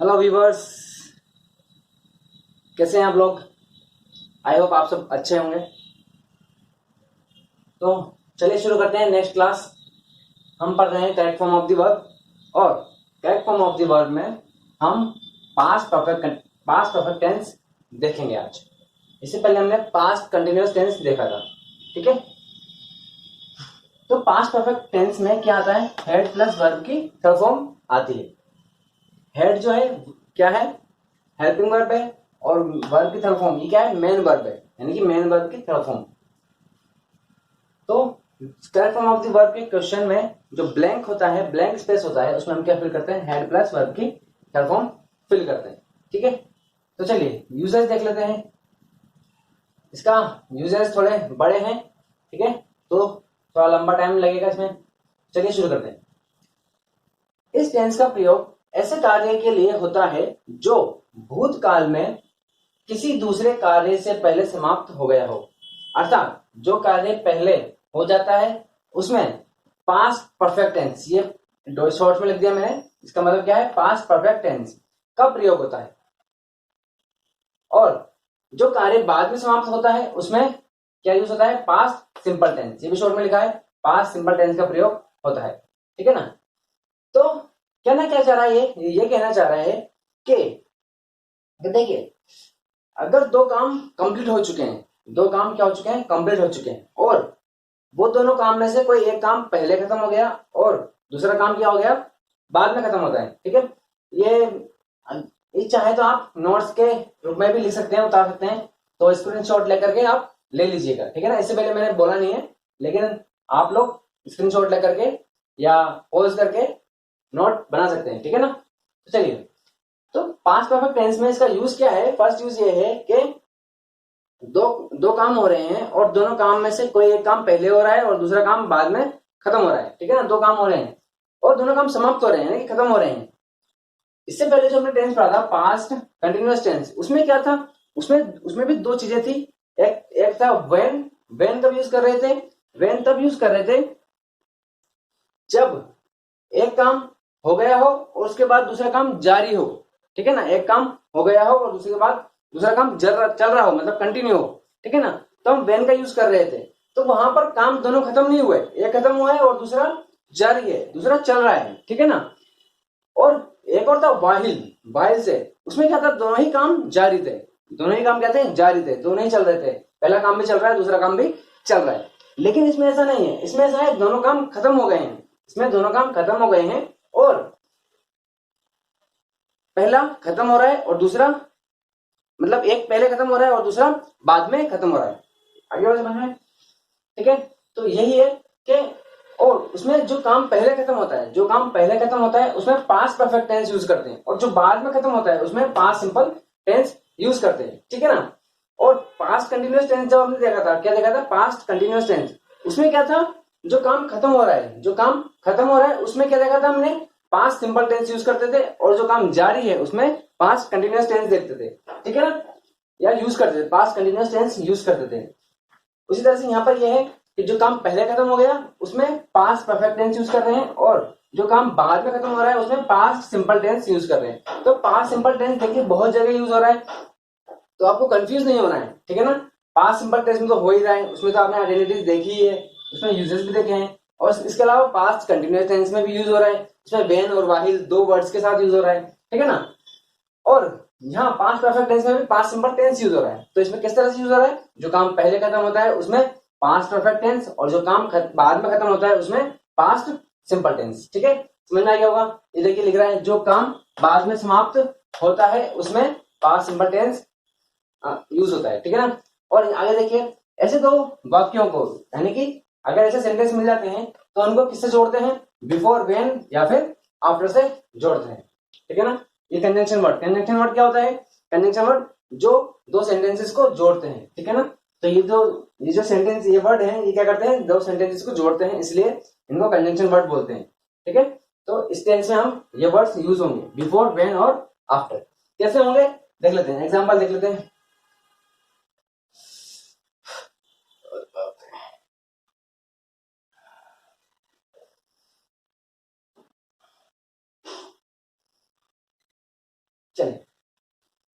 Hello viewers, कैसे हैं आप लोग। आई होप आप सब अच्छे होंगे। तो चलिए शुरू करते हैं नेक्स्ट क्लास। हम पढ़ रहे हैं correct form of the verb, और correct form of the verb में हम पास्ट परफेक्ट टेंस देखेंगे आज। इससे पहले हमने पास्ट कंटिन्यूअस टेंस देखा था, ठीक है। तो पास्ट परफेक्ट टेंस में क्या आता है, हेड प्लस वर्ब की थर्ड फॉर्म आती है। हेड जो है क्या है, हेल्पिंग वर्ब है, और वर्ब की थर्ड फॉर्म ये क्या है, मेन वर्ब है, यानी कि मेन वर्ब की थर्ड फॉर्म। तो correct form of the verb के क्वेश्चन में जो ब्लैंक होता है, ब्लैंक स्पेस होता है, उसमें हम क्या फिल करते हैं, हेड प्लस वर्ब की थर्ड फॉर्म फिल करते हैं, ठीक है। तो चलिए यूजर्स देख लेते हैं। इसका यूजर्स थोड़े बड़े हैं, ठीक है, तो थोड़ा लंबा टाइम लगेगा इसमें। चलिए शुरू करते हैं। इस टेंस का प्रयोग ऐसे कार्य के लिए होता है जो भूतकाल में किसी दूसरे कार्य से पहले समाप्त हो गया हो। अर्थात जो कार्य पहले हो जाता है उसमें पास्ट परफेक्ट टेंस, ये दो शॉर्ट में लिख दिया मैंने, इसका मतलब क्या है, पास्ट परफेक्ट टेंस का प्रयोग होता है। और जो कार्य बाद में समाप्त होता है उसमें क्या यूज होता है, पास्ट सिंपल टेंस, ये भी शॉर्ट में लिखा है, पास्ट सिंपल टेंस का प्रयोग होता है, ठीक है ना। तो कहना क्या चाह रहा है, ये कहना चाह रहा है कि देखिए, अगर दो काम कंप्लीट हो चुके हैं, दो काम क्या हो चुके हैं, कंप्लीट हो चुके हैं, और वो दोनों काम में से कोई एक काम पहले खत्म हो गया और दूसरा काम क्या हो गया, बाद में खत्म होता है, ठीक है। ये चाहे तो आप नोट्स के रूप में भी लिख सकते हैं, उतार सकते हैं, तो स्क्रीनशॉट लेकर के आप ले लीजिएगा, ठीक है ना। इससे पहले मैंने बोला नहीं है, लेकिन आप लोग स्क्रीनशॉट लेकर के या पॉज करके नोट बना सकते हैं, ठीक है ना। तो चलिए, तो पास्ट परफेक्ट टेंस में इसका यूज क्या है, फर्स्ट यूज ये है कि दो दो काम हो रहे हैं और दोनों काम में से कोई एक काम पहले हो रहा है और दूसरा काम बाद में खत्म हो रहा है, ठीक है ना। दो काम हो रहे हैं और दोनों काम समाप्त हो रहे हैं, खत्म हो रहे हैं। इससे पहले जो हमने टेंस पढ़ा था, पास्ट कंटिन्यूअस टेंस, उसमें क्या था, उसमें उसमें भी दो चीजें थी। एक था व्हेन, व्हेन कब यूज कर रहे थे, व्हेन तब यूज कर रहे थे जब एक काम हो गया हो और उसके बाद दूसरा काम जारी हो, ठीक है ना। एक काम हो गया हो और दूसरे के बाद दूसरा काम चल रहा हो, मतलब कंटिन्यू हो, ठीक है ना। तो हम वेन का यूज कर रहे थे, तो वहां पर काम दोनों खत्म नहीं हुए, एक खत्म हुआ है और दूसरा जारी है, दूसरा चल रहा है, ठीक है ना। और एक और था वाहिल, वाहिल से उसमें क्या था, दोनों ही काम जारी थे, दोनों ही काम क्या थे, जारी थे, दोनों ही चल रहे थे, पहला काम भी चल रहा है, दूसरा काम भी चल रहा है। लेकिन इसमें ऐसा नहीं है, इसमें ऐसा है दोनों काम खत्म हो गए हैं, इसमें दोनों काम खत्म हो गए हैं और पहला खत्म हो रहा है और दूसरा, मतलब एक पहले खत्म हो रहा है और दूसरा बाद में खत्म हो रहा है। आगे और समझ में, ठीक है। तो यही है कि, और उसमें जो काम पहले खत्म होता है, जो काम पहले खत्म होता है उसमें पास्ट परफेक्ट टेंस यूज करते हैं, और जो बाद में खत्म होता है उसमें पास्ट सिंपल टेंस यूज करते हैं, ठीक है ना। और पास्ट कंटिन्यूअस टेंस जब हमने देखा था, क्या देखा था, पास्ट कंटिन्यूअस टेंस, उसमें क्या था, जो काम खत्म हो रहा है, जो काम खत्म हो रहा है उसमें क्या देखा था हमने, पास्ट सिंपल टेंस यूज करते थे, और जो काम जारी है उसमें पास्ट कंटिन्यूअस टेंस देखते थे, ठीक है ना, या यूज करते थे, पास्ट कंटिन्यूअस टेंस यूज करते थे। उसी तरह से यहाँ पर यह है कि जो काम पहले खत्म हो गया उसमें पास्ट परफेक्ट टेंस यूज कर रहे हैं, और जो काम बाद में खत्म हो रहा है उसमें पास्ट सिंपल टेंस यूज कर रहे हैं। तो पास्ट सिंपल टेंस देखिए बहुत जगह यूज हो रहा है, तो आपको कंफ्यूज नहीं होना है, ठीक है ना। पास्ट सिंपल टेंस में तो हो ही रहा है, उसमें तो आपने आइडेंटिटीज देखी ही है, उसमें यूजेस भी देखे हैं, और इसके अलावा पास्ट कंटिन्यूअस टेंस में भी यूज हो रहा है, इसमें वेन और वाहिल दो वर्ड्स के साथ यूज हो रहा है, ठीक है ना। और यहाँ पास्ट परफेक्ट टेंस में भी पास्ट सिंपल टेंस यूज हो रहा है। तो इसमें किस तरह से यूज हो रहा है, जो काम पहले खत्म होता है उसमें पास्ट परफेक्ट टेंस, और जो काम बाद में खत्म होता है उसमें पास्ट सिंपल टेंस, ठीक है। समझ में आ गया होगा। ये देखिए लिख रहा है, जो काम बाद में समाप्त होता है उसमें पास्ट सिंपल टेंस यूज होता है, ठीक है ना। और आगे देखिए, ऐसे दो वाक्यों को, यानी कि अगर ऐसे सेंटेंस मिल जाते हैं तो उनको किससे जोड़ते हैं, बिफोर, व्हेन या फिर आफ्टर से जोड़ते हैं, ठीक है ना। ये कंजंक्शन वर्ड, कंजंक्शन वर्ड क्या होता है, कंजंक्शन वर्ड जो दो सेंटेंसेस को जोड़ते हैं, ठीक है ना। तो ये जो सेंटेंस, ये वर्ड है, ये क्या करते हैं, दो सेंटेंसेस को जोड़ते हैं, इसलिए इनको कंजंक्शन वर्ड बोलते हैं, ठीक है। तो इस टेंस में हम ये वर्ड्स यूज होंगे, बिफोर, व्हेन और आफ्टर। कैसे होंगे देख लेते हैं, एग्जांपल देख लेते हैं।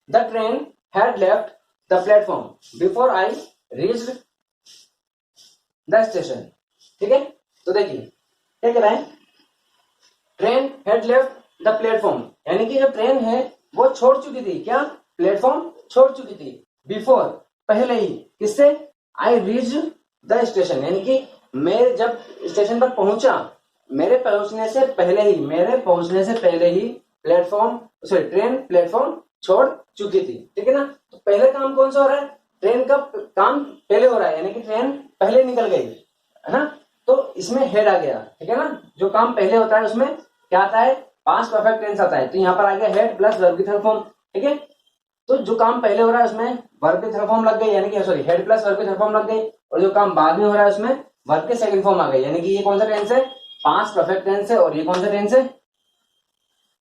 The train had left the platform before I reached the station. ठीक है, तो देखिए क्या कह रहा है, train had left the platform, यानी कि जो ट्रेन है वो छोड़ चुकी थी, क्या, प्लेटफॉर्म छोड़ चुकी थी, बिफोर, पहले ही, किससे, आई रीच द स्टेशन, यानी कि मैं जब स्टेशन पर पहुंचा, मेरे पहुंचने से पहले ही प्लेटफॉर्म, सॉरी, ट्रेन प्लेटफॉर्म छोड़ चुकी थी। ठीक है ना, तो पहले काम कौन सा हो रहा है, ट्रेन का काम पहले हो रहा है, यानी कि ट्रेन पहले निकल गई, है ना, तो इसमें हेड आ गया। ठीक है ना, जो काम पहले होता है उसमें क्या आता है, पास्ट परफेक्ट टेंस आता है, तो यहाँ पर आ गया हेड प्लस वर्ब की थर्ड फॉर्म। ठीक है, तो जो काम पहले हो रहा है उसमें वर्ब की थर्ड फॉर्म लग गई, यानी कि सॉरी, हेड प्लस वर्ब की थर्ड फॉर्म लग गई, और जो काम बाद में हो रहा है उसमें वर्ब की सेकंड फॉर्म आ गई, यानी कि ये कौन सा टेंस है, पास्ट परफेक्ट टेंस है, और ये कौन सा टेंस है,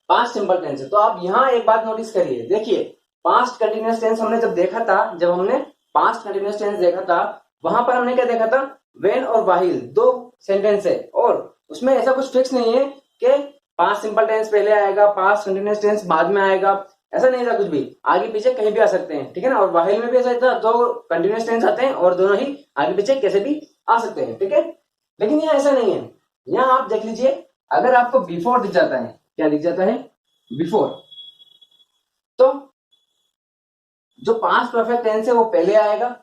पास्ट सिंपल टेंस है। तो आप यहाँ एक बात नोटिस करिए, देखिए पास्ट कंटिन्यूअस टेंस हमने जब देखा था, जब हमने पास्ट कंटिन्यूअस टेंस देखा था, वहां पर हमने क्या देखा था, व्हेन और व्हाइल दो सेंटेंस है, और उसमें ऐसा कुछ फिक्स नहीं है कि पास्ट सिंपल टेंस पहले आएगा, पास्ट कंटिन्यूअस टेंस बाद में आएगा, ऐसा नहीं था कुछ भी, आगे पीछे कहीं भी आ सकते हैं। ठीक है ना, और व्हाइल में भी ऐसा था, दो कंटिन्यूअस टेंस आते हैं और दोनों ही आगे पीछे कैसे भी आ सकते हैं। ठीक है, लेकिन यहाँ ऐसा नहीं है, यहाँ आप देख लीजिए, अगर आपको बिफोर दिख जाता है, क्या दिख जाता है, बिफोर, तो जो पास्ट परफेक्ट टेंस है वो पहले आएगा,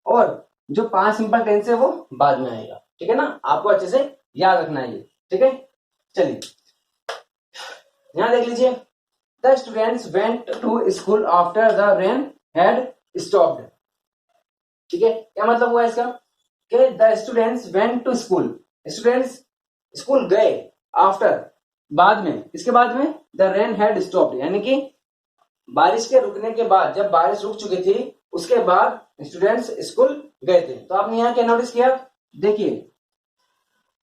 और जो पास्ट सिंपल टेंस है वो बाद में आएगा। ठीक है ना, आपको अच्छे से याद रखना है ये। ठीक है, चलिए यहां देख लीजिए, the students went to school after the rain had stopped. ठीक है, क्या मतलब हुआ इसका, कि the students went to school, students school गए, आफ्टर, बाद में, इसके बाद में, द रेन हैड स्टॉप्ड, यानी कि बारिश के रुकने के बाद, जब बारिश रुक चुकी थी उसके बाद स्टूडेंट्स स्कूल गए थे। तो आपने यहाँ क्या नोटिस किया, देखिए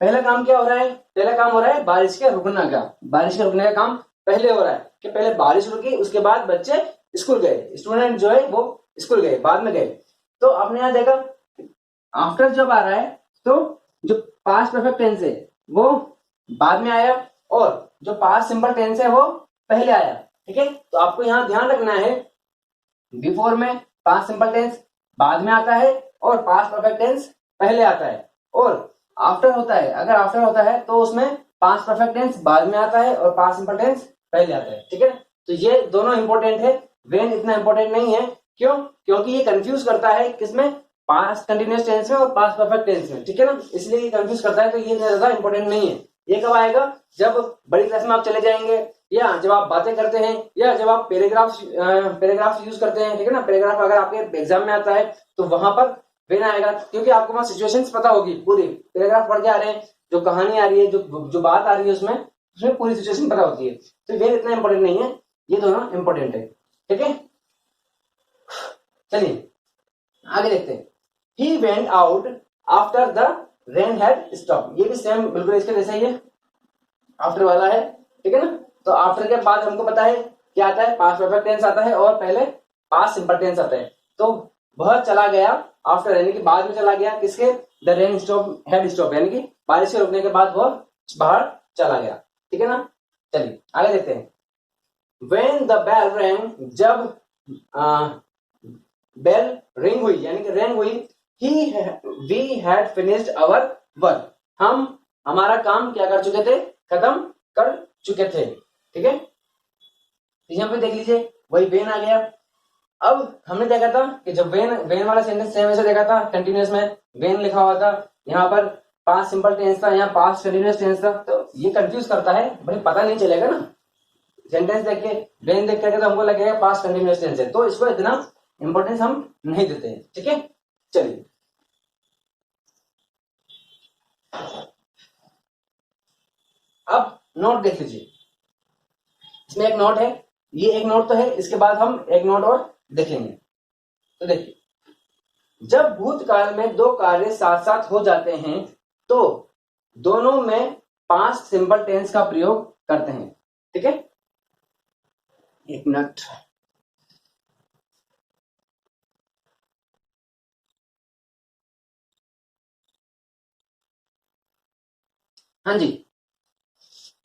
पहला काम क्या हो रहा है, पहला काम हो रहा है बारिश के रुकने का, बारिश के रुकने का काम पहले हो रहा है, कि पहले बारिश रुकी उसके बाद बच्चे स्कूल गए, स्टूडेंट जो है वो स्कूल गए, बाद में गए। तो आपने यहाँ देखा आफ्टर जब आ रहा है तो जो पास्ट परफेक्ट टेंस है वो बाद में आया, और जो पास्ट सिंपल टेंस है वो पहले आया। ठीक है, तो आपको यहाँ ध्यान रखना है, बिफोर में पास्ट सिंपल टेंस बाद में आता है और पास्ट परफेक्ट टेंस पहले आता है, और आफ्टर होता है, अगर आफ्टर होता है तो उसमें पास्ट परफेक्ट टेंस बाद में आता है और पास्ट सिंपल टेंस पहले आता है। ठीक है, तो ये दोनों इंपॉर्टेंट है, वेन इतना इंपॉर्टेंट नहीं है, क्यों, क्योंकि ये कंफ्यूज करता है किसमें, पास्ट कंटिन्यूअस टेंस में और पास्ट परफेक्ट टेंस में। ठीक है ना, इसलिए ये कंफ्यूज करता है, तो ये ज्यादा इंपॉर्टेंट नहीं है। ये कब आएगा, जब बड़ी क्लास में आप चले जाएंगे, या जब आप बातें करते हैं, या जब आप पैराग्राफ यूज करते हैं। ठीक है ना, पैराग्राफ अगर आपके एग्जाम में आता है तो वहां पर वेन आएगा, क्योंकि आपको वहां सिचुएशंस पता होगी, पूरी पैराग्राफ पढ़ के आ रहे हैं, जो कहानी आ रही है, जो बात आ रही है उसमें पूरी सिचुएशन पता होती है। तो वेन इतना इंपॉर्टेंट नहीं है, ये दोनों इंपॉर्टेंट है। ठीक है, चलिए आगे देखते हैं, he went out after the rain had stop, ये भी सेम बिल्कुल इसके जैसा ही है, आफ्टर वाला है। ठीक है ना, तो आफ्टर के बाद हमको पता है क्या आता है, पास्ट परफेक्ट टेंस आता है, और पहले पास्ट सिंपल टेंस आता है। तो वह चला गया, आफ्टर यानी कि बाद में चला गया, किसके, the rain stop had stop, यानी कि बारिश के रुकने के बाद वह बाहर चला गया। ठीक है ना, चलिए आगे देखते हैं, व्हेन द बेल रैंग, जब बेल रिंग हुई, यानी कि रैंग हुई, we had finished our work, हम हमारा काम क्या कर चुके थे, खत्म कर चुके थे। ठीक है, यहाँ पे देख लीजिए वही वेन आ गया। अब हमने देखा था कि जब वेन वाला सेंटेंस सेम ऐसे देखा था, कंटिन्यूअस में वेन लिखा हुआ था, यहाँ पर पास्ट सिंपल टेंस था, यहाँ पास्ट कंटिन्यूअस टेंस था, तो ये कंफ्यूज करता है भाई, पता नहीं चलेगा ना, सेंटेंस देख के वेन देख करके तो हमको लगेगा पास्ट कंटिन्यूअस टेंस है, तो इसको इतना इंपॉर्टेंस हम नहीं देते हैं। ठीक है, चलिए अब नोट देख लीजिए, इसमें एक नोट है, ये एक नोट तो है, इसके बाद हम एक नोट और देखेंगे। तो देखिए, जब भूतकाल में दो कार्य साथ साथ हो जाते हैं तो दोनों में पास्ट सिंपल टेंस का प्रयोग करते हैं। ठीक है, एक मिनट, हाँ जी,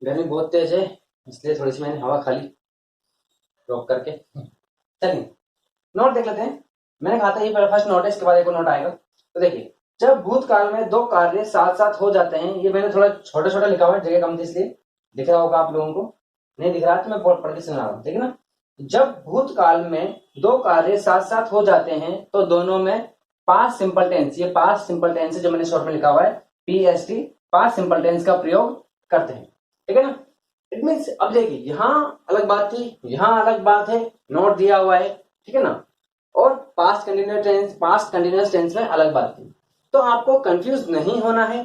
गर्मी बहुत तेज है इसलिए थोड़ी सी मैंने हवा खाली रोक करके, चलिए नोट देख लेते हैं। मैंने कहा था ये फर्स्ट नोट है, इसके बाद एक और नोट आएगा। तो देखिए, जब भूतकाल में दो कार्य साथ साथ हो जाते हैं, ये मैंने थोड़ा छोटा छोटा लिखा हुआ है, जगह कम थी इसलिए, दिख रहा होगा आप लोगों को, नहीं दिख रहा है तो मैं पढ़ के सुना रहा हूँ, ठीक है ना। जब भूतकाल में दो कार्य साथ साथ हो जाते हैं तो दोनों में पास्ट सिंपल टेंस, ये पास्ट सिंपल टेंस है जो मैंने शॉर्ट में लिखा हुआ है, PST, पास्ट सिंपल टेंस का प्रयोग करते हैं, ठीक है ना। इट मीन्स, अब देखिए यहाँ अलग बात थी, यहाँ अलग बात है, नोट दिया हुआ है, ठीक है ना। और पास्ट कंटिन्यूअस टेंस में अलग बात थी। तो आपको कंफ्यूज नहीं होना है,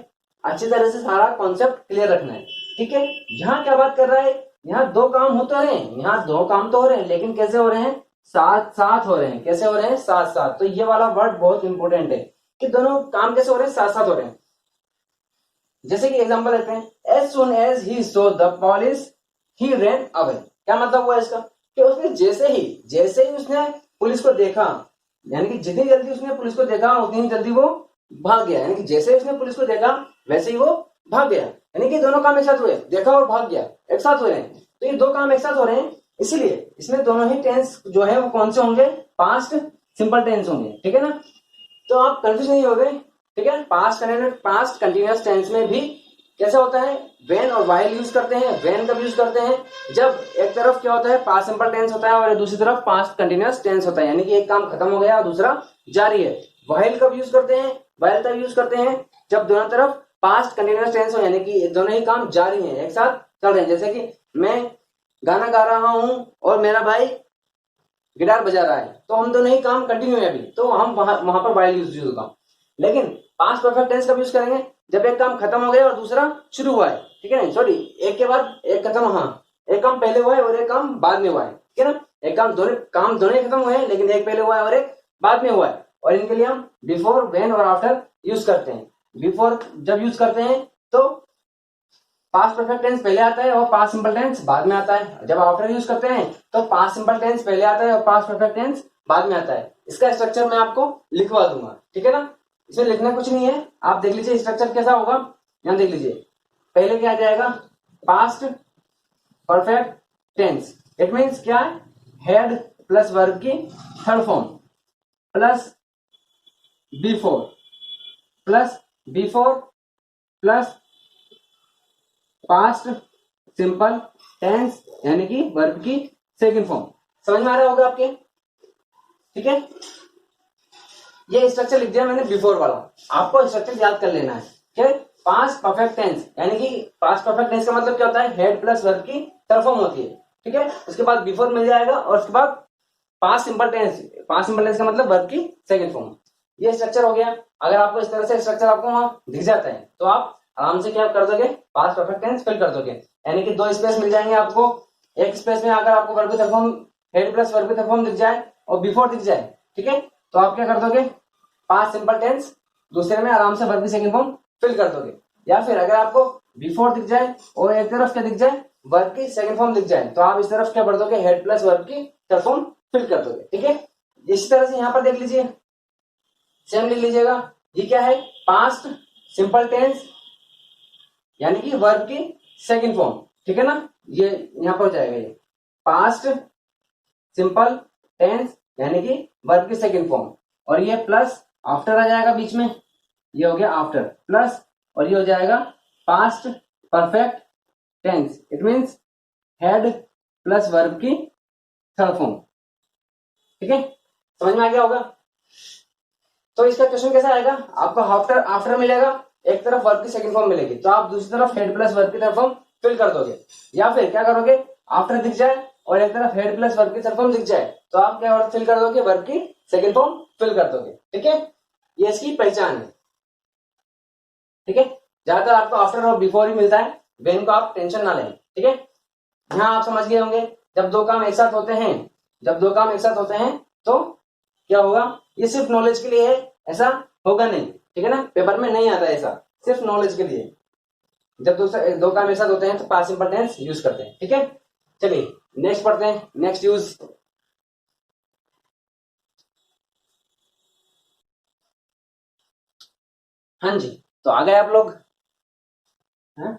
अच्छी तरह से सारा कॉन्सेप्ट क्लियर रखना है, ठीक है। यहाँ क्या बात कर रहा है, यहाँ दो काम हो तो रहे हैं, यहाँ दो काम तो हो रहे हैं, लेकिन कैसे हो रहे हैं, साथ साथ हो रहे हैं। कैसे हो रहे हैं, साथ साथ। तो ये वाला वर्ड बहुत इंपॉर्टेंट है कि दोनों काम कैसे हो रहे हैं, साथ साथ हो रहे हैं। जैसे कि एग्जांपल लेते हैं, as soon as he saw the police he ran away. क्या मतलब हुआ इसका, कि उसने जैसे ही उसने पुलिस को देखा, यानी कि जितनी जल्दी उसने पुलिस को देखा उतनी ही जल्दी वो भाग गया। यानी कि जैसे ही उसने पुलिस को देखा वैसे ही वो भाग गया। यानी कि दोनों काम एक साथ हुए, देखा और भाग गया, एक साथ हो रहे हैं। तो ये दो काम एक साथ हो रहे हैं, इसीलिए इसमें दोनों ही टेंस जो है वो कौन से होंगे, पास्ट सिंपल टेंस होंगे, ठीक है ना। तो आप कंफ्यूज नहीं हो गए, ठीक है। पास्ट कंटिन्यूअस टेंस में भी कैसा होता है, वेन और वाइल यूज करते हैं। वेन कब यूज करते हैं, जब एक तरफ क्या होता है, पास्ट सिंपल टेंस होता है और दूसरी तरफ पास्ट कंटिन्यूअस टेंस होता है, यानी कि एक काम खत्म हो गया और दूसरा जारी है। वाइल कब यूज करते हैं, वाइल तब यूज करते हैं जब दोनों तरफ पास्ट कंटिन्यूअस टेंस हो, यानी कि दोनों ही काम जारी हैं, एक साथ चल रहे हैं। जैसे कि मैं गाना गा रहा हूं और मेरा भाई गिटार बजा रहा है, तो हम दोनों ही काम कंटिन्यू है अभी, तो हम वहां पर वाइल यूज होगा। लेकिन पास्ट परफेक्ट टेंस कब यूज करेंगे, जब एक काम खत्म हो गया और दूसरा शुरू हुआ है, ठीक है ना। सॉरी, एक के बाद एक खत्म, हाँ, एक काम पहले हुआ है और एक काम बाद में हुआ है, ठीक है ना। एक काम दोनों खत्म हुए हैं, लेकिन एक पहले हुआ है और एक बाद में हुआ है। और इनके लिए हम बिफोर, वेन और आफ्टर यूज करते हैं। बिफोर जब यूज करते हैं तो पास्ट परफेक्ट टेंस पहले आता है और पास्ट सिंपल टेंस बाद में आता है। जब आफ्टर यूज करते हैं तो पास्ट सिंपल टेंस पहले आता है और पास्ट परफेक्ट टेंस बाद में आता है। इसका स्ट्रक्चर मैं आपको लिखवा दूंगा, ठीक है ना। इसमें लिखना कुछ नहीं है, आप देख लीजिए स्ट्रक्चर कैसा होगा। यहां देख लीजिए, पहले क्या आ जाएगा, past perfect tense. It means क्या है, हेड प्लस वर्ब की third form plus before plus past simple tense, यानी कि वर्ब की सेकंड फॉर्म। समझ में आ रहा होगा आपके, ठीक है। ये स्ट्रक्चर लिख दिया मैंने बिफोर वाला, आपको स्ट्रक्चर याद कर लेना है, ठीक है। पास्ट परफेक्ट टेंस, यानी कि पास्ट परफेक्ट टेंस का मतलब क्या होता है, हेड प्लस वर्ब की थर्ड फॉर्म होती है, ठीक है। उसके बाद बिफोर मिल जाएगा और उसके बाद पास्ट सिंपल टेंस का मतलब वर्ब की सेकंड फॉर्म। ये स्ट्रक्चर हो गया। अगर आपको इस तरह से स्ट्रक्चर आपको वहां दिख जाता है तो आप आराम से क्या कर दोगे, पास्ट परफेक्ट टेंस फिल कर दोगे। यानी कि दो स्पेस मिल जाएंगे आपको, एक स्पेस में अगर आपको वर्ब की third form, head plus verb की थर्ड फॉर्म दिख जाए और बिफोर दिख जाए, ठीक है, तो आप क्या कर दोगे, पास्ट सिंपल टेंस, दूसरे में आराम से वर्ब की सेकंड फॉर्म फिल कर दोगे। या फिर अगर आपको बिफोर दिख जाए और एक तरफ क्या दिख जाए, वर्ब की सेकंड फॉर्म दिख जाए, तो आप इस तरफ क्या कर दोगे, हेड प्लस वर्ब की थर्ड फॉर्म फिल कर दोगे, ठीक है। इसी तरह से यहां पर देख लीजिए, सेम लिख लीजिएगा। ये क्या है, पास्ट सिंपल टेंस, यानी कि वर्ब की सेकंड फॉर्म, ठीक है ना। ये यहां पर हो जाएगा, ये पास्ट सिंपल टेंस यानी कि वर्ब की सेकंड फॉर्म, और ये प्लस आफ्टर आ जाएगा बीच में, ये हो गया आफ्टर प्लस, और ये हो जाएगा past perfect tense. It means had plus verb की थर्ड फॉर्म, ठीक है। समझ में आ गया होगा। तो इसका क्वेश्चन कैसा आएगा, आपको आफ्टर मिलेगा, एक तरफ वर्ब की सेकंड फॉर्म मिलेगी, तो आप दूसरी तरफ हेड प्लस वर्ब की थर्ड फॉर्म फिल कर दोगे। या फिर क्या करोगे, आफ्टर दिख जाए और एक तरफ हेड प्लस वर्ब की थर्ड फॉर्म दिख जाए, तो आप क्या फिल कर दोगे, वर्ब की सेकंड फॉर्म फिल कर दोगे, ठीक है। ये इसकी पहचान है, ठीक है। ज्यादातर आपको आफ्टर और बिफोर ही मिलता है, वेन को आप टेंशन ना लें, ठीक है। यहाँ आप समझ गए होंगे, जब दो काम एक साथ होते हैं तो क्या होगा, ये सिर्फ नॉलेज के लिए है, ऐसा होगा नहीं, ठीक है ना, पेपर में नहीं आता ऐसा, सिर्फ नॉलेज के लिए। जब दो काम एक साथ होते हैं तो पास्ट सिंपल टेंस यूज करते हैं, ठीक है। चलिए नेक्स्ट पढ़ते हैं, नेक्स्ट यूज। हाँ जी, तो आ गए आप लोग, हाँ?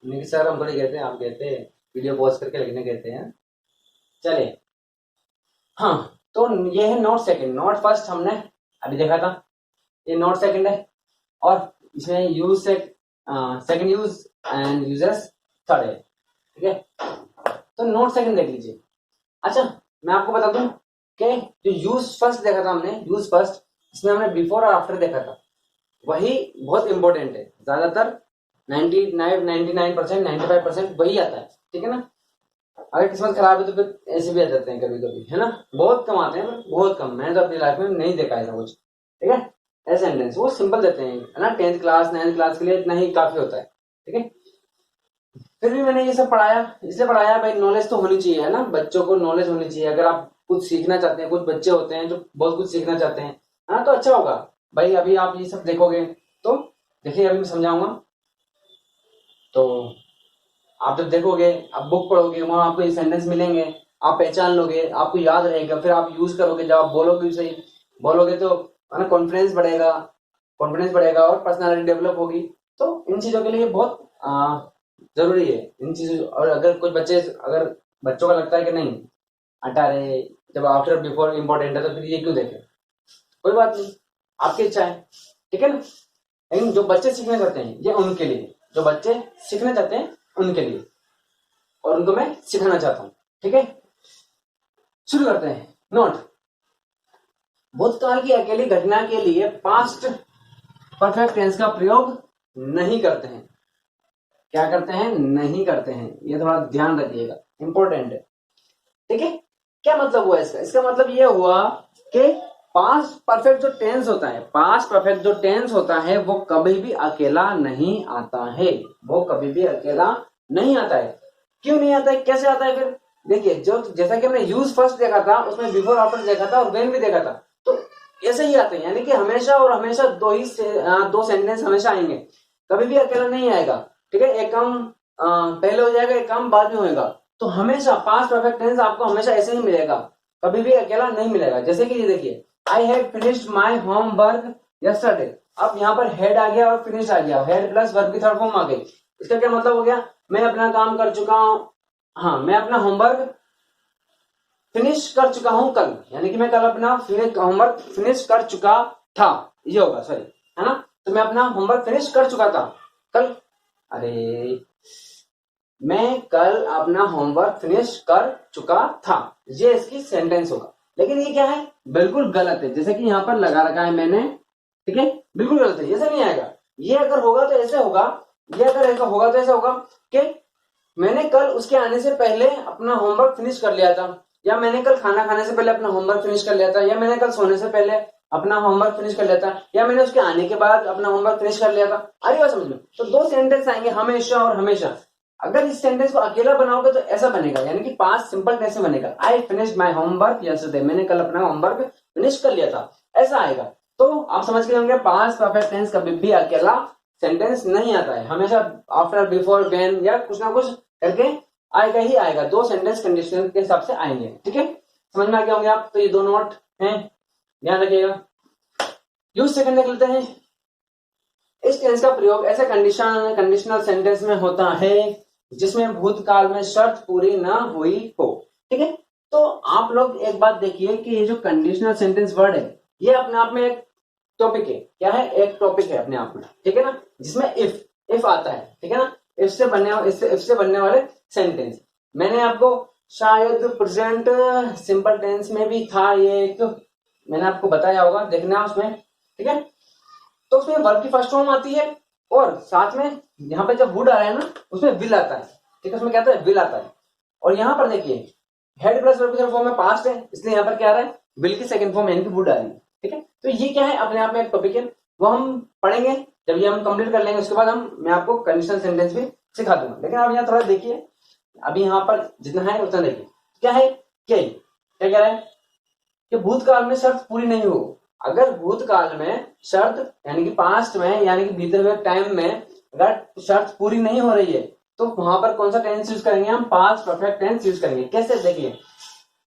नहीं सर, हम थोड़ी कहते हैं, आप कहते हैं वीडियो पॉज करके लिखने कहते हैं। चलिए, हाँ, तो ये है नॉट सेकंड, नॉट फर्स्ट हमने अभी देखा था, ये नॉट सेकंड है, और इसमें use second use and users third है, ठीक है। तो नॉट सेकंड देख लीजिए। अच्छा मैं आपको बता दूं कि जो यूज फर्स्ट देखा था हमने, यूज फर्स्ट, इसमें हमने बिफोर और आफ्टर देखा था, वही बहुत इंपॉर्टेंट है। ज्यादातर 99%, 95% वही आता है, ठीक है ना। अगर किस्मत खराब है तो फिर ऐसे भी आ जाते हैं कभी कभी, है ना, बहुत कम आते हैं, बहुत कम। मैंने तो अपनी लाइफ में नहीं देखा ऐसा कुछ, ठीक है। ऐसे सेंटेंस वो सिंपल देते हैं, है ना, 10th क्लास 9th क्लास के लिए इतना ही काफी होता है, ठीक है। फिर भी मैंने ये सब पढ़ाया, इसलिए पढ़ाया भाई नॉलेज तो होनी चाहिए, है ना, बच्चों को नॉलेज होनी चाहिए। अगर आप कुछ सीखना चाहते हैं, कुछ बच्चे होते हैं जो बहुत कुछ सीखना चाहते हैं, है ना, तो अच्छा होगा भाई। अभी आप ये सब देखोगे तो देखिए, अभी मैं समझाऊंगा, तो आप जब देखोगे, आप बुक पढ़ोगे, वहां आपको ये सेंटेंस मिलेंगे, आप पहचान लोगे, आपको याद रहेगा, फिर आप यूज करोगे, जब आप बोलोगे सही बोलोगे तो, है ना, कॉन्फिडेंस बढ़ेगा और पर्सनालिटी डेवलप होगी। तो इन चीजों के लिए बहुत जरूरी है इन चीजों। और अगर कुछ बच्चे, अगर बच्चों का लगता है कि नहीं हटा रहे, जब आफ्टर बिफोर इंपॉर्टेंट है तो फिर ये क्यों देखे, कोई बात नहीं, आपकी इच्छा है, ठीक है ना। लेकिन जो बच्चे सीखना चाहते हैं ये उनके लिए, जो बच्चे सीखना चाहते हैं उनके लिए, और उनको मैं सिखाना चाहता हूं, ठीक है। शुरू करते हैं। नोट, भूतकाल की अकेली घटना के लिए पास्ट परफेक्ट टेंस का प्रयोग नहीं करते हैं। क्या करते हैं? नहीं करते हैं। ये थोड़ा ध्यान रखिएगा, इंपॉर्टेंट है, ठीक है। क्या मतलब हुआ इसका? इसका मतलब ये हुआ कि पास्ट परफेक्ट जो टेंस होता है, पास्ट परफेक्ट जो टेंस होता है वो कभी भी अकेला नहीं आता है, वो कभी भी अकेला नहीं आता है। क्यों नहीं आता है? कैसे आता है फिर? देखिए, जो जैसा कि हमने यूज फर्स्ट देखा था, उसमें बिफोर आफ्टर देखा था और व्हेन भी देखा था, तो ऐसे ही आते हैं, यानी कि हमेशा और हमेशा दो सेंटेंस हमेशा आएंगे, कभी भी अकेला नहीं आएगा, ठीक है। एक काम पहले हो जाएगा, एक काम बाद में होएगा। तो हमेशा पास्ट परफेक्ट टेंस आपको हमेशा ऐसे ही मिलेगा, कभी भी अकेला नहीं मिलेगा। जैसे कि ये देखिए, I have finished my homework yesterday. अब यहाँ पर हेड आ गया और फिनिश आ गया, हेड प्लस वर्ब की थर्ड फॉर्म आ गई। इसका क्या मतलब हो गया? मैं अपना काम कर चुका हूं, हाँ, मैं अपना होमवर्क फिनिश कर चुका हूं कल, यानी कि मैं कल अपना होमवर्क फिनिश कर चुका था, ये होगा, सॉरी, है ना। तो मैं अपना होमवर्क फिनिश कर चुका था कल, अरे मैं कल अपना होमवर्क फिनिश कर चुका था, ये इसकी सेंटेंस होगा। लेकिन ये क्या है? बिल्कुल गलत है। जैसे कि यहाँ पर लगा रखा है मैंने, ठीक है, बिल्कुल गलत है, ऐसा नहीं आएगा। ये अगर होगा तो ऐसे होगा, ये अगर ऐसा होगा तो ऐसा होगा कि मैंने कल उसके आने से पहले अपना होमवर्क फिनिश कर लिया था, या मैंने कल खाना खाने से पहले अपना होमवर्क फिनिश कर लिया था, या मैंने कल सोने से पहले अपना होमवर्क फिनिश कर लिया था, या मैंने उसके आने के बाद अपना होमवर्क फिनिश कर लिया था। अरे बात समझ लो। तो दो सेंटेंस आएंगे, हमेशा और हमेशा। अगर इस सेंटेंस को अकेला बनाओगे तो ऐसा बनेगा, यानी कि पास्ट सिंपल कैसे बनेगा? I finished my homework yesterday, मैंने कल अपना होमवर्क फिनिश कर लिया था, ऐसा आएगा। तो आप समझ गए होंगे, पास्ट परफेक्ट टेंस कभी भी अकेला सेंटेंस नहीं आता है, हमेशा आफ्टर, बिफोर, व्हेन या कुछ ना कुछ करके आएगा ही आएगा। दो सेंटेंस कंडीशन के हिसाब से आएंगे, ठीक है, समझ में आ गए होंगे आप। तो ये दो नोट हैं, ध्यान रखिएगा। यूज सेकंड देख लेते हैं। इस टेंस का प्रयोग ऐसे कंडीशनल सेंटेंस में होता है जिसमें भूतकाल में शर्त पूरी ना हुई हो, ठीक है। तो आप लोग एक बात देखिए कि ये जो कंडीशनल सेंटेंस वर्ड है, ये अपने आप में एक टॉपिक है। क्या है? एक टॉपिक है अपने आप में, ठीक है ना, जिसमें इफ आता है, ठीक है ना। इफ से बनने वाले सेंटेंस, मैंने आपको शायद प्रेजेंट सिंपल टेंस में भी था ये एक, मैंने आपको बताया होगा, देखना उसमें, ठीक है। तो उसमें वर्ब की फर्स्ट फॉर्म आती है और साथ में यहाँ पे जब वुड आ रहा है ना, उसमें विल आता है, ठीक है, उसमें क्या आता है? विल आता है। और यहाँ पर देखिए, हेड प्लस वर्ब की फॉर्म में पास्ट है, इसलिए यहाँ पर क्या आ रहा है? विल की सेकंड फॉर्म यानी कि वुड आ रही है, ठीक है। तो ये क्या है? अपने आप में एक टॉपिक है, वो हम पढ़ेंगे जब ये हम कंप्लीट कर लेंगे, उसके बाद मैं आपको कंडीशनल सेंटेंस भी सिखा दूंगा। लेकिन आप यहाँ थोड़ा देखिए, अभी यहाँ पर जितना है उतना देखिए। क्या है? क्या कह रहा है कि भूतकाल में शर्त पूरी नहीं हो। अगर भूतकाल में शर्त यानी कि पास्ट में, यानी कि बीते हुए टाइम में अगर शर्त पूरी नहीं हो रही है, तो वहां पर कौन सा टेंस यूज करेंगे? हम पास्ट परफेक्ट टेंस यूज करेंगे। कैसे? देखिए,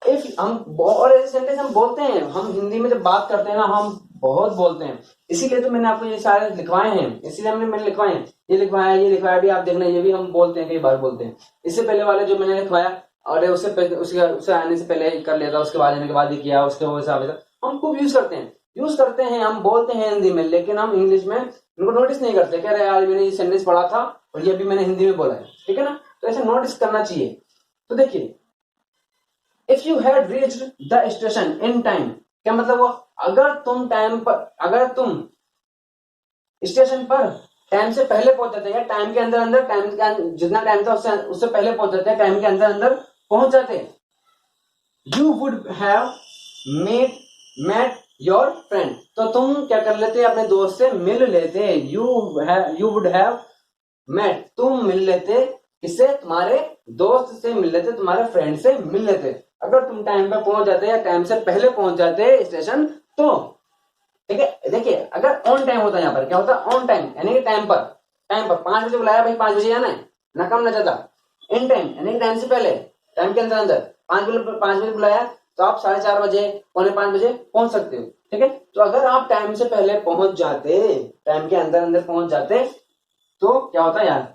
इफ हम, और ऐसे सेंटेंस हम बोलते हैं, हम हिंदी में जब बात करते हैं ना, हम बहुत बोलते हैं, इसीलिए तो मैंने आपको ये सारे लिखवाए हैं, इसीलिए मैंने लिखवाए हैं, ये लिखवाया भी, आप देखना, ये भी हम बोलते हैं, कई बार बोलते हैं। इससे पहले वाले जो मैंने लिखवाया, और उसके आने से पहले कर लिया था, उसके बाद आने के बाद ही किया, उसके वजह से हम खूब यूज करते हैं, हम बोलते हैं हिंदी में, लेकिन हम इंग्लिश में उनको नोटिस नहीं करते। कह रहे यार मैंने ये सेंटेंस पढ़ा था और ये भी मैंने हिंदी में बोला है, ठीक है ना। तो ऐसे नोटिस करना चाहिए। तो देखिए, if you had reached the station in time, क्या मतलब हुआ, अगर तुम स्टेशन पर टाइम से पहले पहुंच जाते, या टाइम के अंदर जितना टाइम था उससे पहले पहुंच जाते, टाइम के अंदर पहुंच जाते, you would have met your friend, तो तुम क्या कर लेते, अपने दोस्त से मिल लेते। यू वुड हैव मेट, तुम मिल लेते, इससे तुम्हारे दोस्त से मिल लेते, तुम्हारे फ्रेंड से मिल लेते। अगर तुम टाइम पर पहुंच जाते या टाइम से पहले पहुंच जाते स्टेशन, तो ठीक है। देखिए, अगर ऑन टाइम होता है, यहाँ पर क्या होता है, ऑन टाइम यानी कि टाइम पर 5 बजे बुलाया भाई, 5 बजे आना है ना, कम ना ज्यादा। इन टाइम यानी कि टाइम से पहले, टाइम के अंदर 5 बजे बुलाया तो आप 4:30 बजे, 4:45 बजे पहुंच सकते हो, ठीक है। तो अगर आप टाइम से पहले पहुंच जाते, टाइम के अंदर पहुंच जाते, तो क्या होता यार,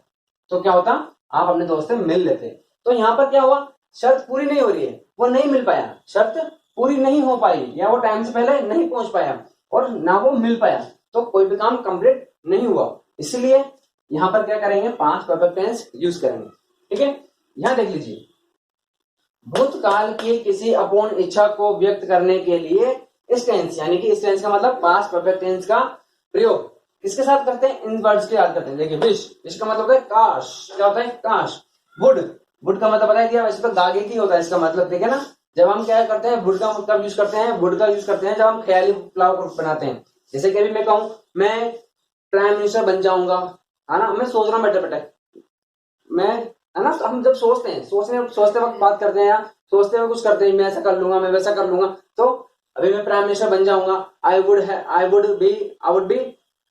तो क्या होता, आप अपने दोस्त से मिल लेते। तो यहाँ पर क्या हुआ, शर्त पूरी नहीं हो रही है, वो नहीं मिल पाया, शर्त पूरी नहीं हो पाई, या वो टाइम से पहले नहीं पहुंच पाया और ना वो मिल पाया, तो कोई भी काम कंप्लीट नहीं हुआ। इसलिए यहां पर क्या करेंगे, पास्ट परफेक्ट टेंस यूज करेंगे, ठीक है। यहां देख लीजिए, भूतकाल की किसी अपूर्ण इच्छा को व्यक्त करने के लिए इस टेंस, यानी कि इस टेंस का मतलब पास्ट परफेक्ट टेंस का प्रयोग किसके साथ करते हैं, इन वर्ड्स के याद करते हैं। देखिए, विश का मतलब है काश, क्या होता है, काश। वुड का मतलब बताया दिया, वैसे तो दागे की होता है इसका मतलब, ठीक है ना। जब हम क्या करते हैं, वुड का मतलब यूज करते हैं, वुड का यूज करते हैं जब हम ख्याली प्लान बनाते हैं। जैसे कि अभी मैं कहूं, मैं प्राइम मिनिस्टर बन जाऊंगा, है ना, मैं सोच रहा हूं बैठे मैं, है ना। तो हम जब सोचते वक्त बात करते हैं, या सोचते हुए कुछ करते हैं, मैं ऐसा कर लूंगा, मैं वैसा कर लूंगा, तो अभी मैं प्राइम मिनिस्टर बन जाऊंगा, आई वुड बी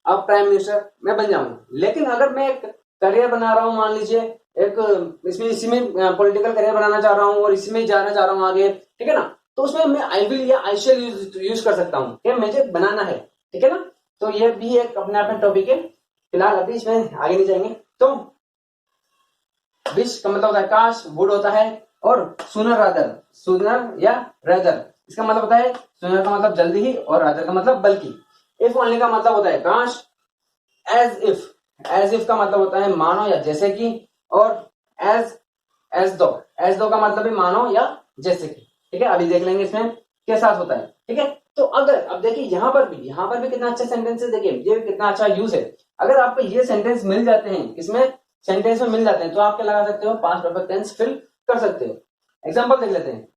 अब प्राइम मिनिस्टर, मैं बन जाऊंगा। लेकिन अगर मैं एक करियर बना रहा हूं, मान लीजिए एक इसी में पॉलिटिकल करियर बनाना चाह रहा हूं और इसी में जाना चाह रहा हूं आगे, ठीक है ना, तो उसमें मैं आई विल या आई शेल यूज कर सकता हूं, कि मुझे बनाना है, ठीक है ना। तो ये भी एक अपने आप में टॉपिक है, फिलहाल अभी इसमें आगे नहीं जाएंगे। तो विश का मतलब होता है काश, वुड होता है, और सुनर या रेदर, इसका मतलब होता है, सुनर का मतलब जल्दी ही और रेदर का मतलब बल्कि। इफ ओनली का मतलब होता है काश। एज इफ का मतलब होता है मानो या जैसे कि, और एज दो का मतलब है मानो या जैसे कि, ठीक है। अभी देख लेंगे इसमें के साथ होता है, ठीक है। तो अगर अब देखिए यहाँ पर भी कितना अच्छा सेंटेंस है, देखिए ये कितना अच्छा यूज है। अगर आपको ये सेंटेंस मिल जाते हैं, इसमें सेंटेंस में मिल जाते हैं, तो आप क्या लगा सकते हो, पास्ट परफेक्ट टेंस फिल कर सकते हो। एग्जांपल देख लेते हैं,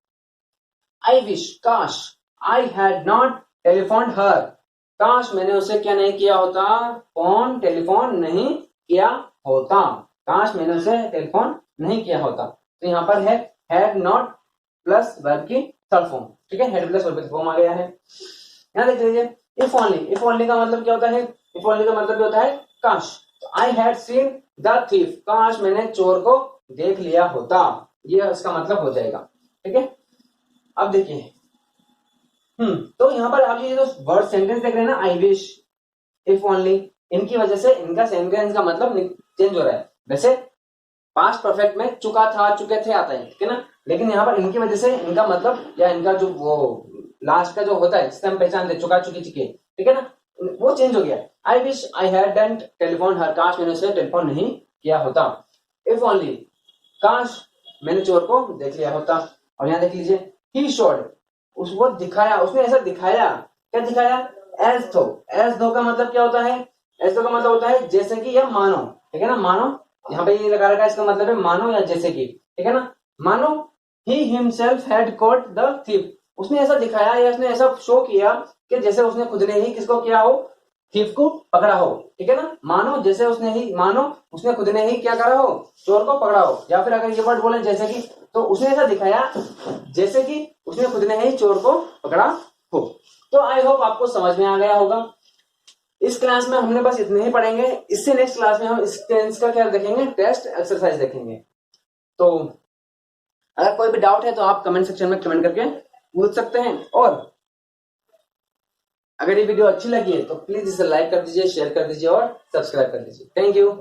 आई विश, काश, I had not telephone her, काश मैंने उसे क्या नहीं किया होता, टेलीफोन नहीं किया होता, काश मैंने उसे टेलीफोन नहीं किया होता। तो यहाँ पर है हैड नॉट प्लस वर्ब की थर्ड फॉर्म, ठीक है, हेड प्लस वर्ब की फॉर्म आ गया है। यहाँ देख लीजिए, इफ ओनली का मतलब क्या होता है, इफ ओनली का मतलब क्या होता है, काश। तो I had seen the thief, काश मैंने चोर को देख लिया होता, ये इसका मतलब हो जाएगा, ठीक है। अब देखिए, तो यहाँ पर आप ये जो वर्ड सेंटेंस देख रहे हैं ना, आई विश, इफ ओनली, इनकी वजह से इनका सेंटेंस का मतलब चेंज हो रहा है। वैसे पास्ट परफेक्ट में चुका था, चुके थे आता है, ठीक है ना, लेकिन यहाँ पर इनकी वजह से इनका मतलब, या इनका जो वो लास्ट का जो होता है जिससे हम पहचानते, चुका चुकी चुके, ठीक है ना, वो चेंज हो गया। I wish I hadn't telephone her, काश मैंने उसे टेलीफोन नहीं किया होता। इफ ओनली, काश मैंने चोर को देख लिया होता। और यहाँ देख लीजिए, ही शोड, उसको दिखाया, उसने ऐसा दिखाया, क्या दिखाया, एज दो का मतलब क्या होता है, एज दो का मतलब होता है जैसे कि या मानो, ठीक है ना, मानो, यहाँ पे ये लगा रखा है, इसका मतलब है मानो या जैसे कि, ठीक है ना। मानो he himself had caught the thief, उसने ऐसा दिखाया या उसने ऐसा शो किया कि जैसे उसने खुद ने ही किसको किया हो, थीफ को पकड़ा हो, ठीक है ना। मानो उसने खुद ने ही क्या करा हो, चोर को पकड़ा हो। या फिर अगर ये वर्ड बोले जैसे कि, तो उसने ऐसा दिखाया जैसे कि उसने खुद ने ही चोर को पकड़ा हो। तो आई होप आपको समझ में आ गया होगा। इस क्लास में हमने बस इतने ही पढ़ेंगे, इससे नेक्स्ट क्लास में हम इस टेंस का क्या देखेंगे, टेस्ट एक्सरसाइज देखेंगे। तो अगर कोई भी डाउट है तो आप कमेंट सेक्शन में कमेंट करके पूछ सकते हैं, और अगर ये वीडियो अच्छी लगी है तो प्लीज इसे लाइक कर दीजिए, शेयर कर दीजिए और सब्सक्राइब कर दीजिए। Thank you.